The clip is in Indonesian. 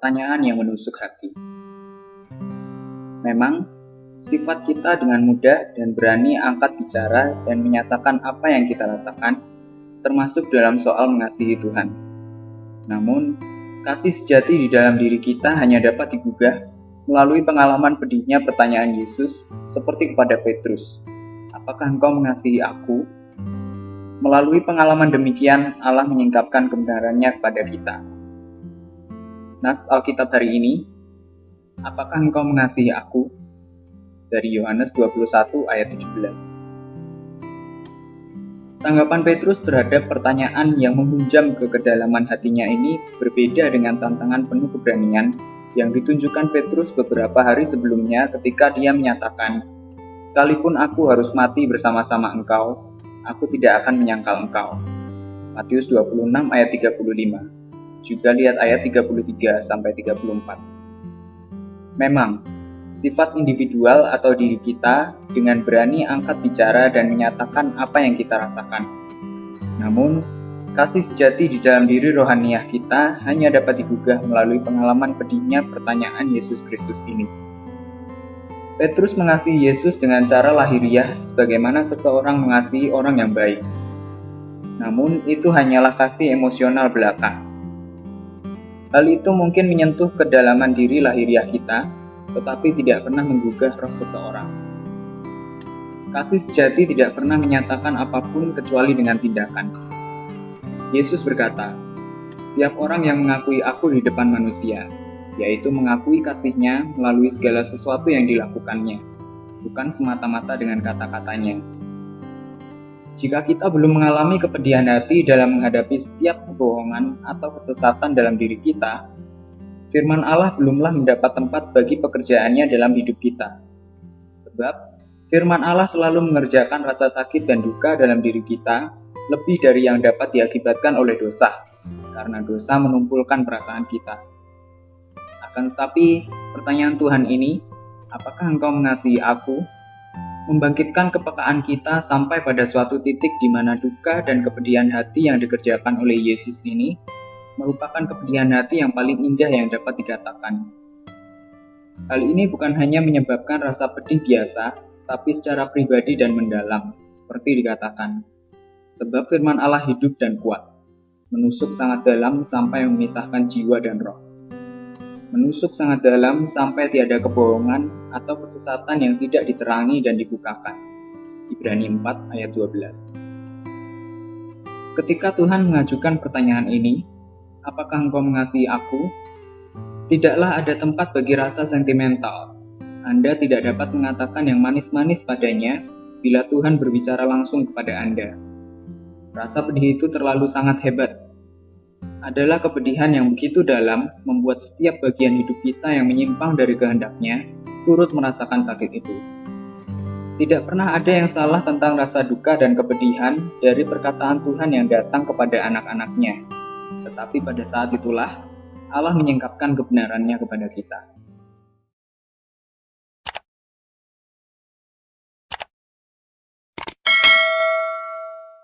pertanyaan yang menusuk hati. Memang, sifat kita dengan mudah dan berani angkat bicara dan menyatakan apa yang kita rasakan, termasuk dalam soal mengasihi Tuhan. Namun, kasih sejati di dalam diri kita hanya dapat digugah melalui pengalaman pedihnya pertanyaan Yesus seperti kepada Petrus, "Apakah engkau mengasihi aku?" Melalui pengalaman demikian, Allah menyingkapkan kebenarannya kepada kita. Nas Alkitab hari ini, "Apakah engkau mengasihi aku?" Dari Yohanes 21 ayat 17. Tanggapan Petrus terhadap pertanyaan yang menghunjam ke kedalaman hatinya ini berbeda dengan tantangan penuh keberanian yang ditunjukkan Petrus beberapa hari sebelumnya ketika dia menyatakan, "Sekalipun aku harus mati bersama-sama engkau, aku tidak akan menyangkal engkau." Matius 26 ayat 35. Juga lihat ayat 33-34. Memang, sifat individual atau diri kita dengan berani angkat bicara dan menyatakan apa yang kita rasakan. Namun, kasih sejati di dalam diri rohaniah kita hanya dapat digugah melalui pengalaman pedihnya pertanyaan Yesus Kristus ini. Petrus mengasihi Yesus dengan cara lahiriah sebagaimana seseorang mengasihi orang yang baik. Namun, itu hanyalah kasih emosional belaka. Hal itu mungkin menyentuh kedalaman diri lahiriah kita, tetapi tidak pernah menggugah roh seseorang. Kasih sejati tidak pernah menyatakan apapun kecuali dengan tindakan. Yesus berkata, "Setiap orang yang mengakui aku di depan manusia, yaitu mengakui kasihnya melalui segala sesuatu yang dilakukannya, bukan semata-mata dengan kata-katanya." Jika kita belum mengalami kepedihan hati dalam menghadapi setiap kebohongan atau kesesatan dalam diri kita, firman Allah belumlah mendapat tempat bagi pekerjaannya dalam hidup kita. Sebab, firman Allah selalu mengerjakan rasa sakit dan duka dalam diri kita lebih dari yang dapat diakibatkan oleh dosa, karena dosa menumpulkan perasaan kita. Akan tetapi, pertanyaan Tuhan ini, "Apakah engkau mengasihi aku?" membangkitkan kepekaan kita sampai pada suatu titik di mana duka dan kepedihan hati yang dikerjakan oleh Yesus ini merupakan kepedihan hati yang paling indah yang dapat dikatakan. Hal ini bukan hanya menyebabkan rasa pedih biasa, tapi secara pribadi dan mendalam, seperti dikatakan. Sebab firman Allah hidup dan kuat, menusuk sangat dalam sampai memisahkan jiwa dan roh. Menusuk sangat dalam sampai tiada kebohongan atau kesesatan yang tidak diterangi dan dibukakan. Ibrani 4 ayat 12. Ketika Tuhan mengajukan pertanyaan ini, "Apakah engkau mengasihi aku?" tidaklah ada tempat bagi rasa sentimental. Anda tidak dapat mengatakan yang manis-manis padanya bila Tuhan berbicara langsung kepada Anda. Rasa pedih itu terlalu sangat hebat. Adalah kepedihan yang begitu dalam membuat setiap bagian hidup kita yang menyimpang dari kehendaknya turut merasakan sakit itu. Tidak pernah ada yang salah tentang rasa duka dan kepedihan dari perkataan Tuhan yang datang kepada anak-anaknya. Tetapi pada saat itulah Allah menyingkapkan kebenarannya kepada kita.